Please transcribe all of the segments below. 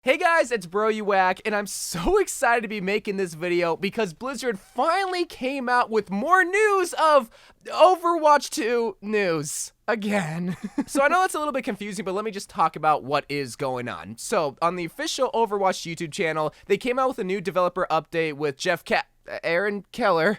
Hey guys, it's Bro You Whack, and I'm so excited to be making this video because Blizzard finally came out with more news of Overwatch 2 news. Again. So I know it's a little bit confusing, but let me just talk about what is going on. So, on the official Overwatch YouTube channel, they came out with a new developer update with Aaron Keller.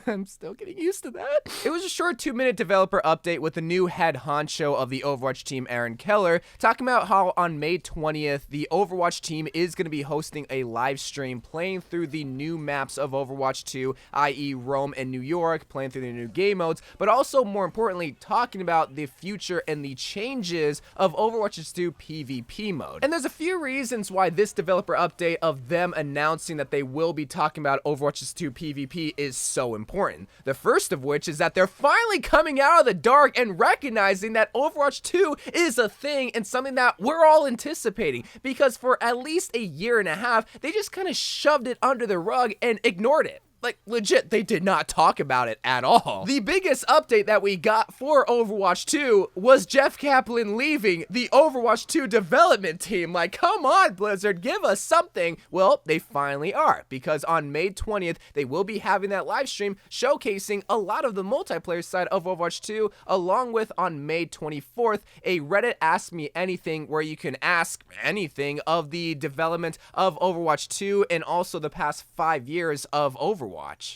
I'm still getting used to that. It was a short 2-minute developer update with the new head honcho of the Overwatch team, Aaron Keller, talking about how on May 20th, the Overwatch team is going to be hosting a live stream playing through the new maps of Overwatch 2, i.e. Rome and New York, playing through the new game modes, but also, more importantly, talking about the future and the changes of Overwatch 2 PvP mode. And there's a few reasons why this developer update of them announcing that they will be talking about Overwatch 2 PvP is so important. The first of which is that they're finally coming out of the dark and recognizing that Overwatch 2 is a thing and something that we're all anticipating, because for at least a year and a half, they just kind of shoved it under the rug and ignored it. Like, legit, they did not talk about it at all. The biggest update that we got for Overwatch 2 was Jeff Kaplan leaving the Overwatch 2 development team. Like, come on, Blizzard, give us something. Well, they finally are, because on May 20th, they will be having that live stream showcasing a lot of the multiplayer side of Overwatch 2, along with, on May 24th, a Reddit Ask Me Anything where you can ask anything of the development of Overwatch 2 and also the past 5 years of Overwatch.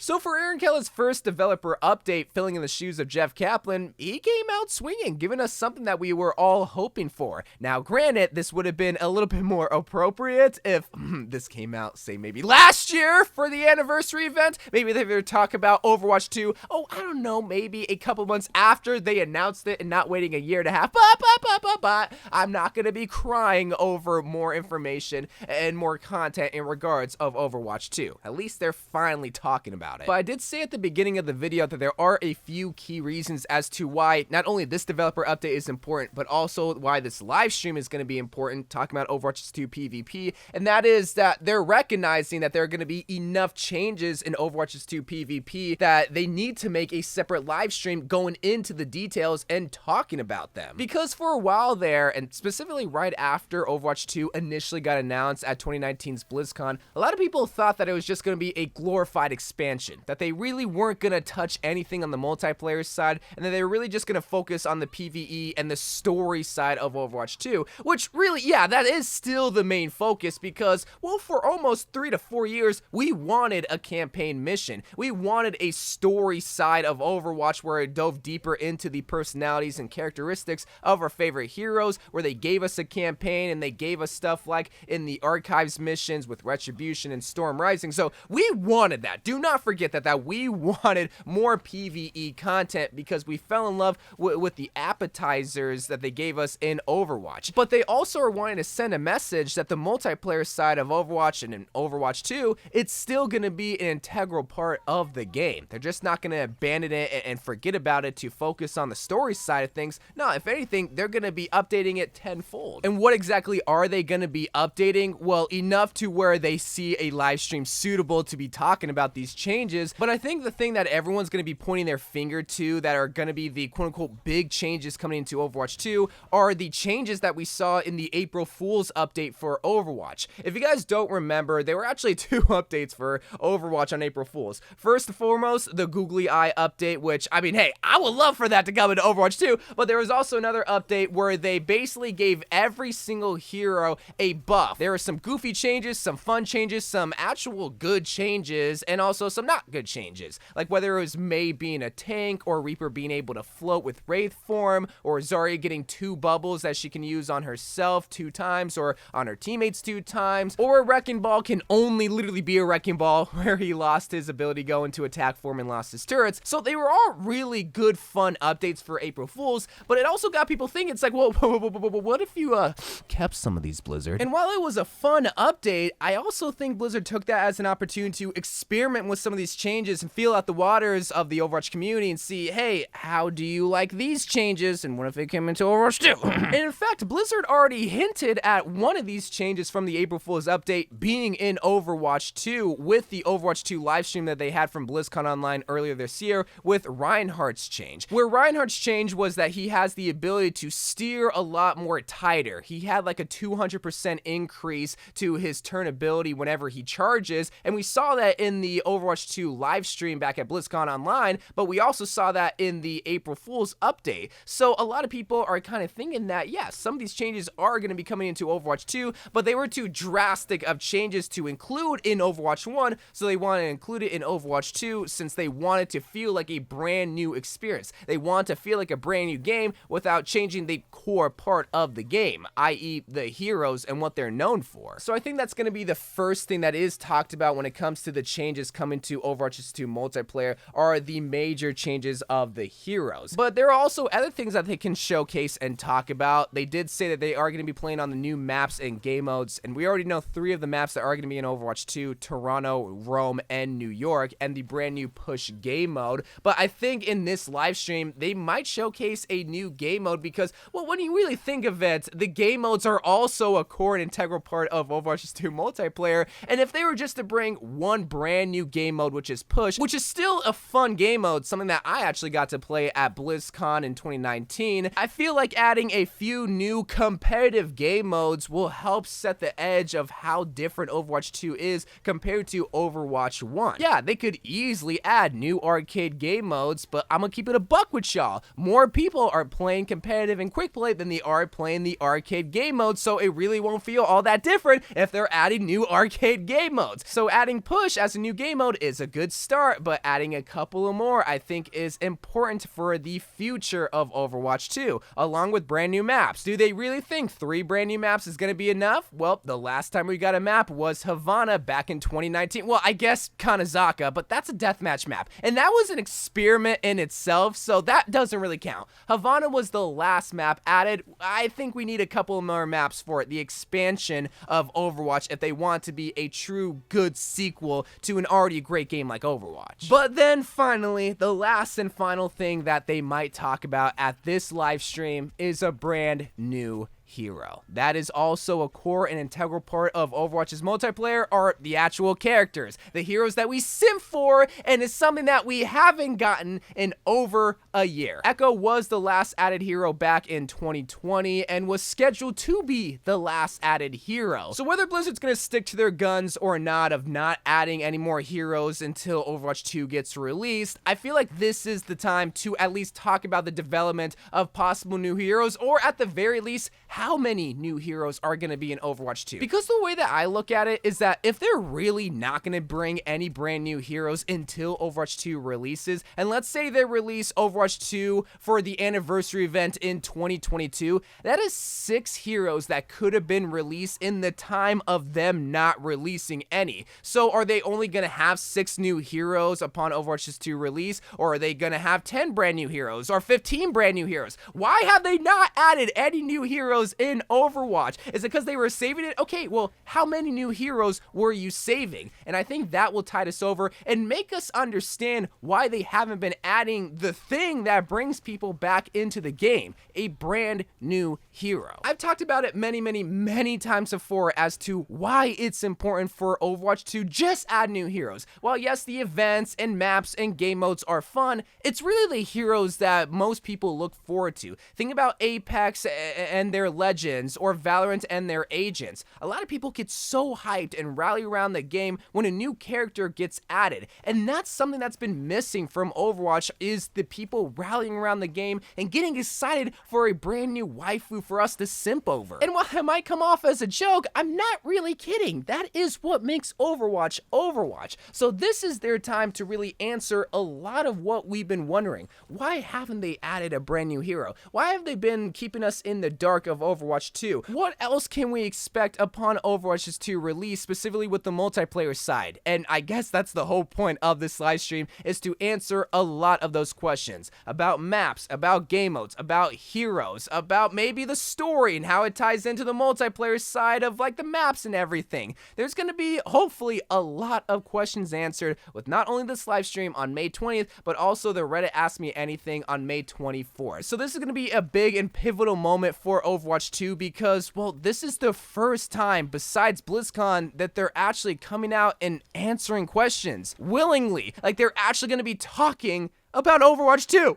So for Aaron Keller's first developer update, filling in the shoes of Jeff Kaplan, he came out swinging, giving us something that we were all hoping for. Now, granted, this would have been a little bit more appropriate if this came out, say, maybe last year for the anniversary event. Maybe they would talk about Overwatch 2, I don't know, maybe a couple months after they announced it and not waiting a year and a half. But I'm not going to be crying over more information and more content in regards of Overwatch 2. At least they're finally talking about it. But I did say at the beginning of the video that there are a few key reasons as to why not only this developer update is important, but also why this live stream is going to be important, talking about Overwatch 2 PvP, and that is that they're recognizing that there are going to be enough changes in Overwatch 2 PvP that they need to make a separate live stream going into the details and talking about them. Because for a while there, and specifically right after Overwatch 2 initially got announced at 2019's BlizzCon, a lot of people thought that it was just going to be a glorified expansion, that they really weren't going to touch anything on the multiplayer side, and that they were really just going to focus on the PvE and the story side of Overwatch 2, which really, yeah, that is still the main focus because, well, for almost 3 to 4 years, we wanted a campaign mission. We wanted a story side of Overwatch where it dove deeper into the personalities and characteristics of our favorite heroes, where they gave us a campaign and they gave us stuff like in the Archives missions with Retribution and Storm Rising. So we wanted that. Do not forget that we wanted more PvE content because we fell in love with the appetizers that they gave us in Overwatch. But they also are wanting to send a message that the multiplayer side of Overwatch and in Overwatch 2, it's still going to be an integral part of the game. They're just not going to abandon it and forget about it to focus on the story side of things. No, if anything, they're going to be updating it tenfold. And what exactly are they going to be updating? Well, enough to where they see a live stream suitable to be talking about these changes. But I think the thing that everyone's going to be pointing their finger to that are going to be the quote-unquote big changes coming into Overwatch 2 are the changes that we saw in the April Fool's update for Overwatch. If you guys don't remember, there were actually 2 updates for Overwatch on April Fool's. First and foremost, the googly eye update, which, I mean, hey, I would love for that to come into Overwatch 2, but there was also another update where they basically gave every single hero a buff. There were some goofy changes, some fun changes, some actual good changes, and also some not good changes, like whether it was Mei being a tank, or Reaper being able to float with Wraith form, or Zarya getting 2 bubbles that she can use on herself 2 times, or on her teammates 2 times, or a Wrecking Ball can only literally be a Wrecking Ball where he lost his ability to go into attack form and lost his turrets. So they were all really good, fun updates for April Fools, but it also got people thinking, it's like, well, what if you kept some of these, Blizzard? And while it was a fun update, I also think Blizzard took that as an opportunity to experiment experiment with some of these changes and feel out the waters of the Overwatch community and see, hey, how do you like these changes? And what if they came into Overwatch 2? And in fact, Blizzard already hinted at one of these changes from the April Fool's update being in Overwatch 2 with the Overwatch 2 livestream that they had from BlizzCon Online earlier this year with Reinhardt's change. Where Reinhardt's change was that he has the ability to steer a lot more tighter. He had like a 200% increase to his turn ability whenever he charges, and we saw that in the Overwatch 2 live stream back at BlizzCon Online, but we also saw that in the April Fool's update. So a lot of people are kind of thinking that, yes, some of these changes are going to be coming into Overwatch 2, but they were too drastic of changes to include in Overwatch 1, so they want to include it in Overwatch 2 since they want it to feel like a brand new experience. They want to feel like a brand new game without changing the core part of the game, i.e. the heroes and what they're known for. So I think that's going to be the first thing that is talked about when it comes to the changes coming to Overwatch 2 multiplayer are the major changes of the heroes. But there are also other things that they can showcase and talk about. They did say that they are going to be playing on the new maps and game modes, and we already know 3 of the maps that are going to be in Overwatch 2, Toronto, Rome, and New York, and the brand new push game mode. But I think in this live stream, they might showcase a new game mode because, well, when you really think of it, the game modes are also a core and integral part of Overwatch 2 multiplayer, and if they were just to bring one brand new game mode, which is push, which is still a fun game mode, something that I actually got to play at BlizzCon in 2019, I feel like adding a few new competitive game modes will help set the edge of how different Overwatch 2 is compared to Overwatch 1. Yeah, they could easily add new arcade game modes, but I'm gonna keep it a buck with y'all. More people are playing competitive and quick play than they are playing the arcade game mode, so it really won't feel all that different if they're adding new arcade game modes. So adding push as a new game mode is a good start, but adding a couple of more I think is important for the future of Overwatch 2, along with brand new maps. Do they really think 3 brand new maps is gonna be enough? Well, the last time we got a map was Havana back in 2019. Well, I guess Kanazaka, but that's a deathmatch map, and that was an experiment in itself, so that doesn't really count. Havana was the last map added. I think we need a couple more maps for the expansion of Overwatch if they want to be a true good sequel to an already great game like Overwatch. But then finally, the last and final thing that they might talk about at this live stream is a brand new hero. That is also a core and integral part of Overwatch's multiplayer are the actual characters, the heroes that we simp for, and is something that we haven't gotten in over a year. Echo was the last added hero back in 2020 and was scheduled to be the last added hero. So whether Blizzard's gonna stick to their guns or not of not adding any more heroes until Overwatch 2 gets released, I feel like this is the time to at least talk about the development of possible new heroes, or at the very least, how many new heroes are going to be in Overwatch 2. Because the way that I look at it is that if they're really not going to bring any brand new heroes until Overwatch 2 releases, and let's say they release Overwatch 2 for the anniversary event in 2022, that is 6 heroes that could have been released in the time of them not releasing any. So are they only going to have 6 new heroes upon Overwatch 2 release, or are they going to have 10 brand new heroes, or 15 brand new heroes? Why have they not added any new heroes in Overwatch? Is it because they were saving it? Okay, well, how many new heroes were you saving? And I think that will tide us over and make us understand why they haven't been adding the thing that brings people back into the game, a brand new hero. I've talked about it many times before as to why it's important for Overwatch to just add new heroes. While yes, the events and maps and game modes are fun, it's really the heroes that most people look forward to. Think about Apex and their legends, or Valorant and their agents. A lot of people get so hyped and rally around the game when a new character gets added, and that's something that's been missing from Overwatch, is the people rallying around the game and getting excited for a brand new waifu for us to simp over. And while it might come off as a joke, I'm not really kidding. That is what makes Overwatch Overwatch. So this is their time to really answer a lot of what we've been wondering. Why haven't they added a brand new hero? Why have they been keeping us in the dark of Overwatch 2. What else can we expect upon Overwatch 2 release, specifically with the multiplayer side? And I guess that's the whole point of this live stream, is to answer a lot of those questions about maps, about game modes, about heroes, about maybe the story and how it ties into the multiplayer side of like the maps and everything. There's going to be hopefully a lot of questions answered with not only this live stream on May 20th, but also the Reddit Ask Me Anything on May 24th. So this is going to be a big and pivotal moment for Overwatch 2 because, well, this is the first time besides BlizzCon that they're actually coming out and answering questions willingly. Like, they're actually going to be talking about Overwatch 2.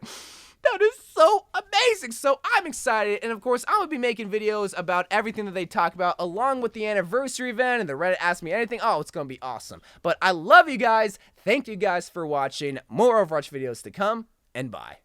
That is so amazing. So I'm excited. And of course, I'm going to be making videos about everything that they talk about along with the anniversary event and the Reddit Ask Me Anything. Oh, it's going to be awesome. But I love you guys. Thank you guys for watching. More Overwatch videos to come, and bye.